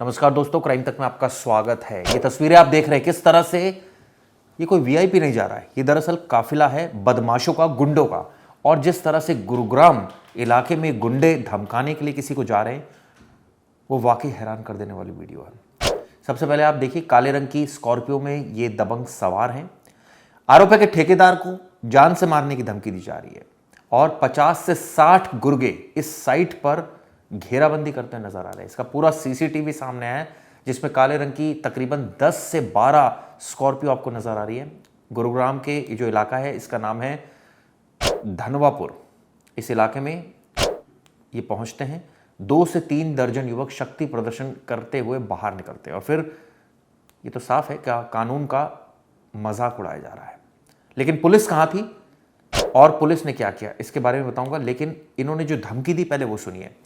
नमस्कार दोस्तों, क्राइम तक में आपका स्वागत है। ये तस्वीरें आप देख रहे हैं किस तरह से ये कोई वीआईपी नहीं जा रहा है, ये दरअसल काफिला है बदमाशों का, गुंडों का। और जिस तरह से गुरुग्राम इलाके में गुंडे धमकाने के लिए किसी को जा रहे हैं, वो वाकई हैरान कर देने वाली वीडियो है। सबसे पहले आप देखिए, काले रंग की स्कॉर्पियो में ये दबंग सवार हैं। आरोप है कि ठेकेदार को जान से मारने की धमकी दी जा रही है और 50 से 60 गुर्गे इस साइट पर घेराबंदी करते नजर आ रहे हैं। इसका पूरा सीसीटीवी सामने है, जिसमें काले रंग की तकरीबन 10 से 12 स्कॉर्पियो आपको नजर आ रही है। गुरुग्राम के जो इलाका है, इसका नाम है धनवापुर। इस इलाके में ये पहुंचते हैं। 2 से 3 दर्जन युवक शक्ति प्रदर्शन करते हुए बाहर निकलते हैं और फिर ये तो साफ है क्या कानून का मजाक उड़ाया जा रहा है। लेकिन पुलिस कहां थी और पुलिस ने क्या किया, इसके बारे में बताऊंगा। लेकिन इन्होंने जो धमकी दी, पहले वो सुनिए।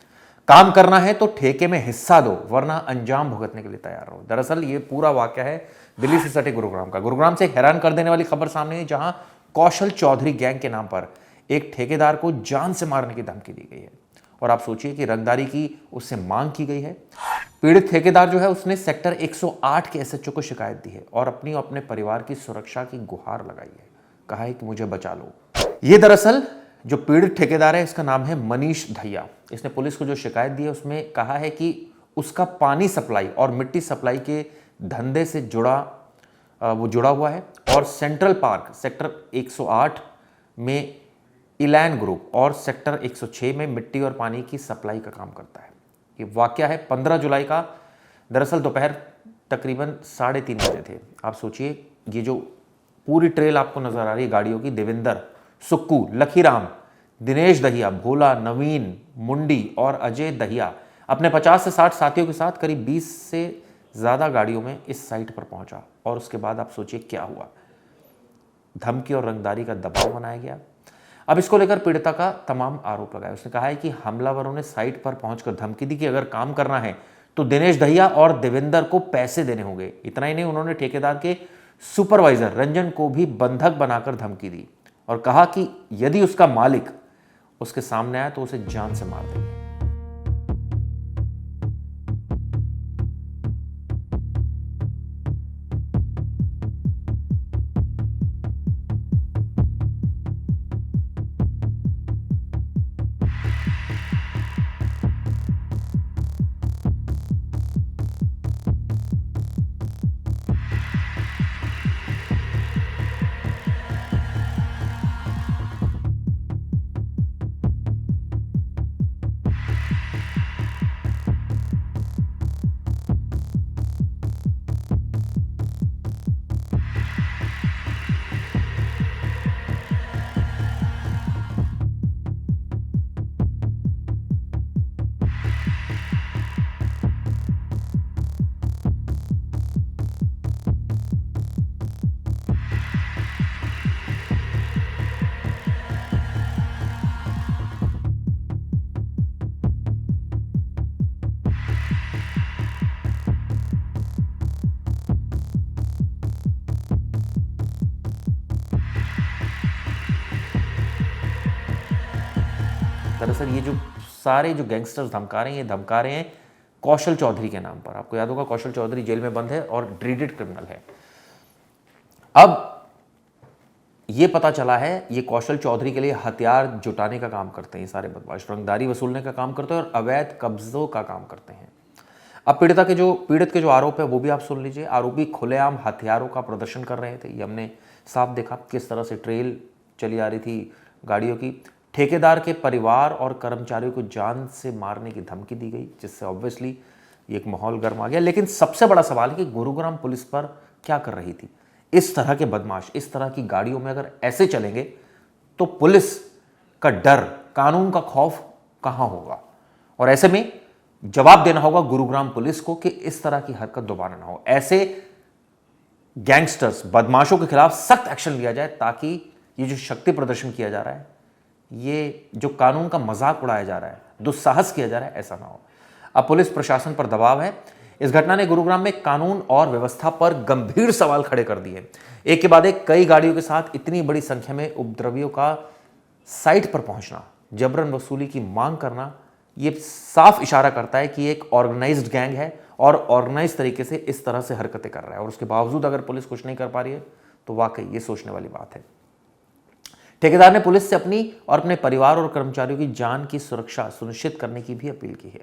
काम करना है तो ठेके में हिस्सा दो, वरना अंजाम भुगतने के लिए तैयार रहो। दरअसल ये पूरा वाकया है दिल्ली से सटे गुरुग्राम का। गुरुग्राम से एक हैरान कर देने वाली खबर सामने है, जहां कौशल चौधरी गैंग के नाम पर एक ठेकेदार को जान से मारने की धमकी दी गई है। और आप सोचिए कि रंगदारी की उससे मांग की गई है। पीड़ित ठेकेदार जो है, उसने सेक्टर 108 के एसएचओ को शिकायत दी है और अपने परिवार की सुरक्षा की गुहार लगाई है। कहा है कि मुझे बचा लो। ये दरअसल जो पीड़ित ठेकेदार है, इसका नाम है मनीष दहिया। इसने पुलिस को जो शिकायत दी है, उसमें कहा है कि उसका पानी सप्लाई और मिट्टी सप्लाई के धंधे से जुड़ा हुआ है और सेंट्रल पार्क सेक्टर 108 में इलैन ग्रुप और सेक्टर 106 में मिट्टी और पानी की सप्लाई का काम करता है। ये वाकया है 15 जुलाई का। दरअसल दोपहर तकरीबन 3:30 बजे थे। आप सोचिए, ये जो पूरी ट्रेल आपको नजर आ रही है गाड़ियों की, देवेंद्र, सुक्कू, लखीराम, दिनेश दहिया, भोला, नवीन, मुंडी और अजय दहिया अपने 50 से 60 साथियों के साथ करीब 20 से ज्यादा गाड़ियों में इस साइट पर पहुंचा। और उसके बाद आप सोचिए क्या हुआ। धमकी और रंगदारी का दबाव बनाया गया। अब इसको लेकर पीड़िता का तमाम आरोप लगाया। उसने कहा है कि हमलावरों ने साइट पर पहुंचकर धमकी दी कि अगर काम करना है तो दिनेश दहिया और देवेंद्र को पैसे देने होंगे। इतना ही नहीं, उन्होंने ठेकेदार के सुपरवाइजर रंजन को भी बंधक बनाकर धमकी दी और कहा कि यदि उसका मालिक उसके सामने आया तो उसे जान से मार देंगे। दरअसल ये जो सारे जो गैंगस्टर्स धमका रहे हैं, ये धमका रहे हैं कौशल चौधरी के नाम पर। आपको याद होगा, कौशल चौधरी जेल में बंद है और ड्रीडेड क्रिमिनल है। अब ये पता चला है, ये कौशल चौधरी के लिए हथियार जुटाने का काम करते हैं। ये सारे बदमाश रंगदारी वसूलने का काम करते हैं और अवैध कब्जों का काम करते हैं। अब पीड़ित के जो आरोप है वो भी आप सुन लीजिए। आरोपी खुलेआम हथियारों का प्रदर्शन कर रहे थे। ये हमने साफ देखा किस तरह से ट्रेल चली आ रही थी गाड़ियों की। ठेकेदार के परिवार और कर्मचारियों को जान से मारने की धमकी दी गई, जिससे ऑब्वियसली एक माहौल गर्म आ गया। लेकिन सबसे बड़ा सवाल है कि गुरुग्राम पुलिस पर क्या कर रही थी। इस तरह के बदमाश इस तरह की गाड़ियों में अगर ऐसे चलेंगे तो पुलिस का डर, कानून का खौफ कहां होगा। और ऐसे में जवाब देना होगा गुरुग्राम पुलिस को कि इस तरह की हरकत दोबारा ना हो। ऐसे गैंगस्टर्स, बदमाशों के खिलाफ सख्त एक्शन लिया जाए, ताकि ये जो शक्ति प्रदर्शन किया जा रहा है, ये जो कानून का मजाक उड़ाया जा रहा है, दुस्साहस किया जा रहा है, ऐसा ना हो। अब पुलिस प्रशासन पर दबाव है। इस घटना ने गुरुग्राम में कानून और व्यवस्था पर गंभीर सवाल खड़े कर दिए। एक के बाद एक कई गाड़ियों के साथ इतनी बड़ी संख्या में उपद्रवियों का साइट पर पहुंचना, जबरन वसूली की मांग करना, यह साफ इशारा करता है कि एक ऑर्गेनाइज्ड गैंग है और ऑर्गेनाइज तरीके से इस तरह से हरकतें कर रहा है, और उसके बावजूद अगर पुलिस कुछ नहीं कर पा रही है तो वाकई ये सोचने वाली बात है। ठेकेदार ने पुलिस से अपनी और अपने परिवार और कर्मचारियों की जान की सुरक्षा सुनिश्चित करने की भी अपील की है।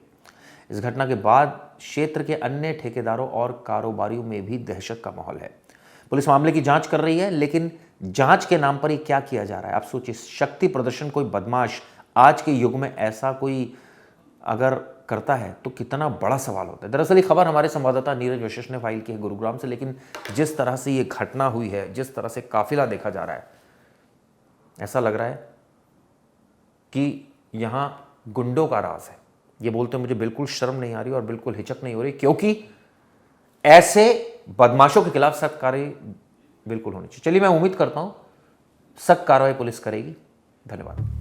इस घटना के बाद क्षेत्र के अन्य ठेकेदारों और कारोबारियों में भी दहशत का माहौल है। पुलिस मामले की जांच कर रही है, लेकिन जांच के नाम पर ये क्या किया जा रहा है? आप सोचिए, शक्ति प्रदर्शन कोई बदमाश आज के युग में ऐसा कोई अगर करता है तो कितना बड़ा सवाल होता है। दरअसल ये खबर हमारे संवाददाता नीरज वशिष्ठ ने फाइल की है गुरुग्राम से, लेकिन जिस तरह से ये घटना हुई है, जिस तरह से काफिला देखा जा रहा है, ऐसा लग रहा है कि यहां गुंडों का राज है। ये बोलते मुझे बिल्कुल शर्म नहीं आ रही और बिल्कुल हिचक नहीं हो रही, क्योंकि ऐसे बदमाशों के खिलाफ सख्त कार्रवाई बिल्कुल होनी चाहिए। चलिए, मैं उम्मीद करता हूं सख्त कार्रवाई पुलिस करेगी। धन्यवाद।